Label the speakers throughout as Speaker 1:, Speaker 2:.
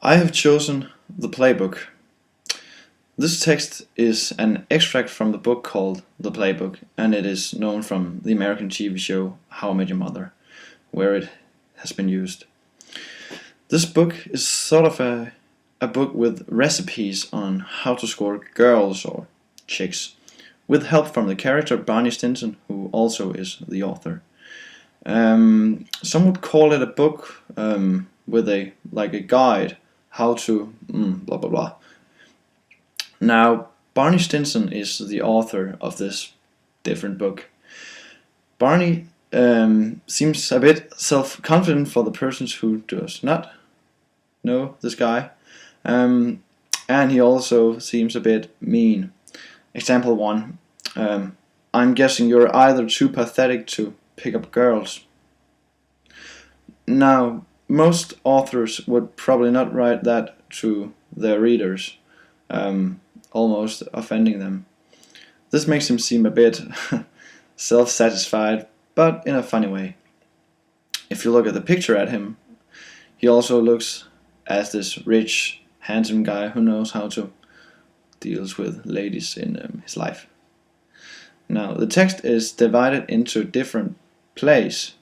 Speaker 1: I have chosen The Playbook. This text is an extract from the book called The Playbook, and it is known from the American TV show How I Met Your Mother, where it has been used. This book is sort of a book with recipes on how to score girls or chicks, with help from the character Barney Stinson, who also is the author. Some would call it a book with a guide how to blah blah blah. Now, Barney Stinson is the author of this different book. Barney seems a bit self-confident for the persons who does not know this guy, and he also seems a bit mean. Example 1. I'm guessing you're either too pathetic to pick up girls. Now, most authors would probably not write that to their readers, almost offending them. This makes him seem a bit self-satisfied, but in a funny way. If you look at the picture at him, he also looks as this rich, handsome guy who knows how to deal with ladies in his life. Now, the text is divided into different plays,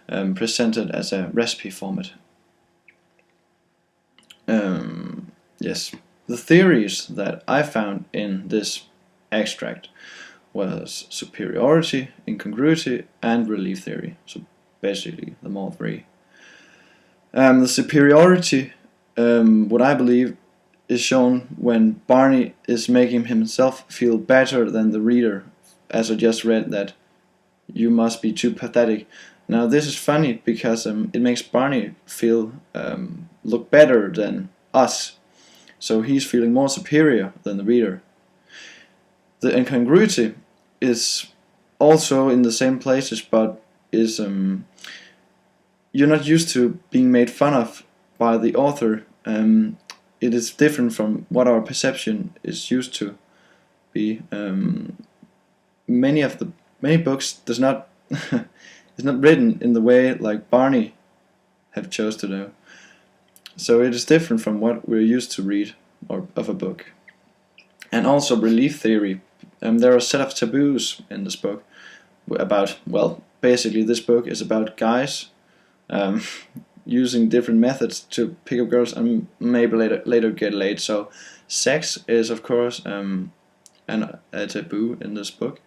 Speaker 1: presented as a recipe format. Yes, the theories that I found in this extract was superiority, incongruity, and relief theory. So basically, the all three. The superiority, what I believe, is shown when Barney is making himself feel better than the reader, as I just read that you must be too pathetic. Now this is funny because it makes Barney feel look better than us, so he's feeling more superior than the reader. The incongruity is also in the same places, but is you're not used to being made fun of by the author. It is different from what our perception is used to be. Many books does not is not written in the way like Barney have chose to do. So it is different from what we're used to read or of a book. And also relief theory. There are a set of taboos in this book about, well, basically this book is about guys using different methods to pick up girls and maybe later get laid. So sex is of course a taboo in this book,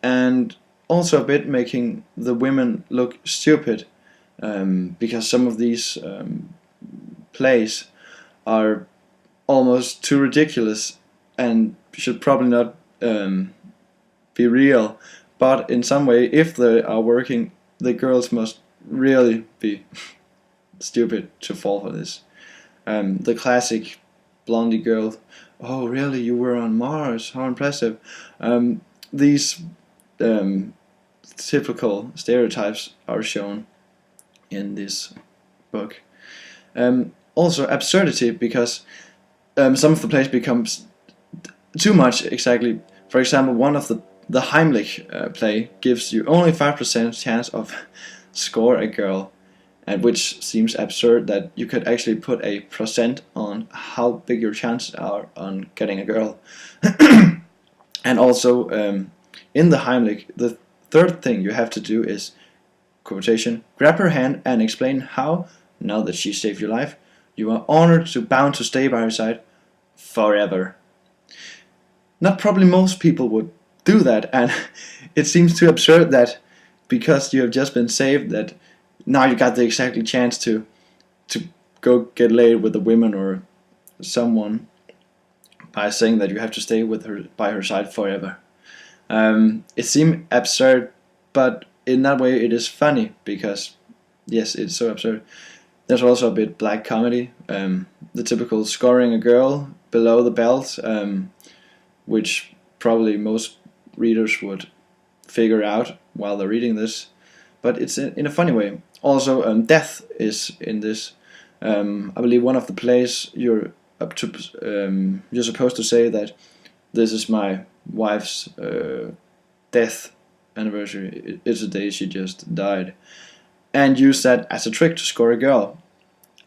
Speaker 1: and also a bit making the women look stupid, because some of these plays are almost too ridiculous and should probably not be real, but in some way, if they are working, the girls must really be stupid to fall for this. The classic blondie girl, oh really, you were on Mars, how impressive. These typical stereotypes are shown in this book. Also absurdity, because some of the plays becomes too much. Exactly. For example, one of the Heimlich play gives you only 5% chance of score a girl, and which seems absurd that you could actually put a percent on how big your chances are on getting a girl. And also in the Heimlich, the third thing you have to do is, quotation, grab her hand and explain how, now that she saved your life, you are honored to bound to stay by her side forever. Not probably most people would do that, and it seems too absurd that because you have just been saved, that now you got the exactly chance to go get laid with a woman or someone by saying that you have to stay with her by her side forever. It seems absurd, but in that way it is funny because yes, it's so absurd. There's also a bit black comedy, the typical scoring a girl below the belt, which probably most readers would figure out while they're reading this, but it's in a funny way. Also, death is in this. I believe one of the plays you're supposed to say that this is my wife's death anniversary. It's the day she just died, and use that as a trick to score a girl.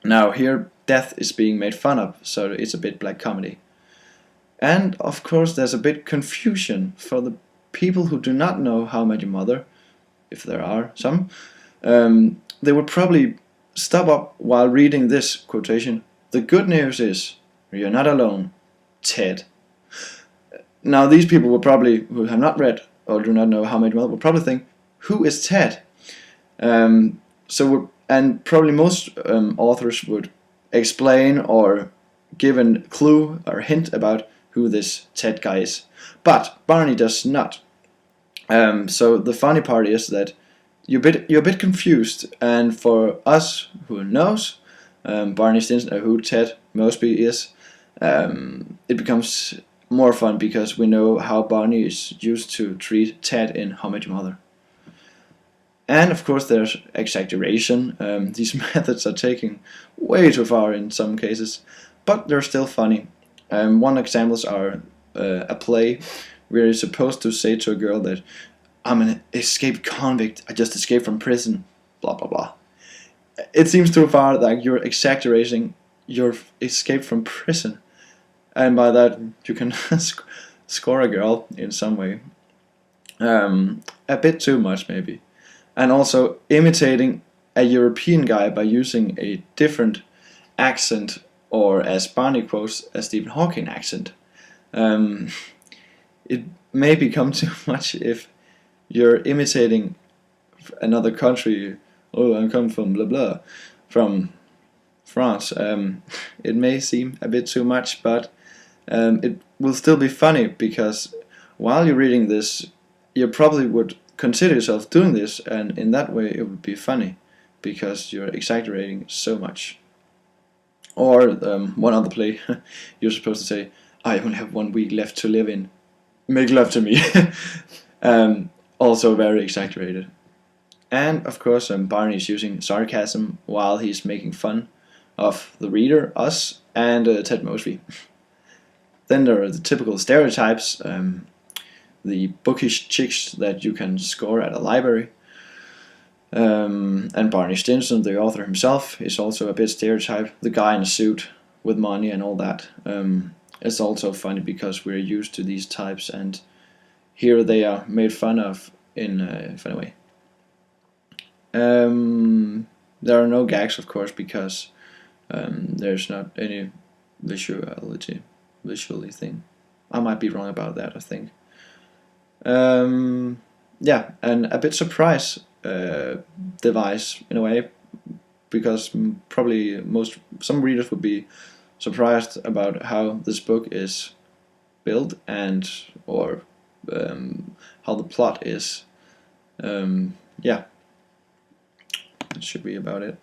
Speaker 1: Now here death is being made fun of, so it's a bit black comedy. And of course there's a bit confusion for the people who do not know How I Met Your Mother, if there are some. They would probably stop up while reading this quotation. The good news is, you're not alone, Ted. Now these people will probably, who have not read or do not know How I Met Your Mother, will probably think, who is Ted? And probably most authors would explain or give a clue or hint about who this Ted guy is. But Barney does not. So the funny part is that you're a bit confused, and for us who knows Barney Stinson, who Ted Mosby is, it becomes more fun because we know how Barney is used to treat Ted in How I Met Your Mother. And of course there's exaggeration. These methods are taken way too far in some cases, but they're still funny. One examples are a play where you're supposed to say to a girl that I'm an escaped convict, I just escaped from prison, blah blah blah. It seems too far, like you're exaggerating your escape from prison, and by that you can score a girl in some way. A bit too much maybe. And also imitating a European guy by using a different accent, or as Barney quotes, a Stephen Hawking accent. It may become too much if you're imitating another country. Oh, I come from blah blah, from France. It may seem a bit too much, but it will still be funny, because while you're reading this, you probably would consider yourself doing this, and in that way it would be funny, because you're exaggerating so much. Or one other play, you're supposed to say, I only have 1 week left to live in. Make love to me. Also very exaggerated. And of course Barney is using sarcasm while he's making fun of the reader, us, and Ted Mosby. Then there are the typical stereotypes, the bookish chicks that you can score at a library. And Barney Stinson, the author himself, is also a bit stereotyped. The guy in a suit with money and all that. It's also funny because we're used to these types, and here they are made fun of in a funny way. There are no gags, of course, because there's not any visually thing. I might be wrong about that, I think. Yeah, and a bit surprise device in a way, because probably some readers would be surprised about how this book is built, and or how the plot is. Yeah, that should be about it.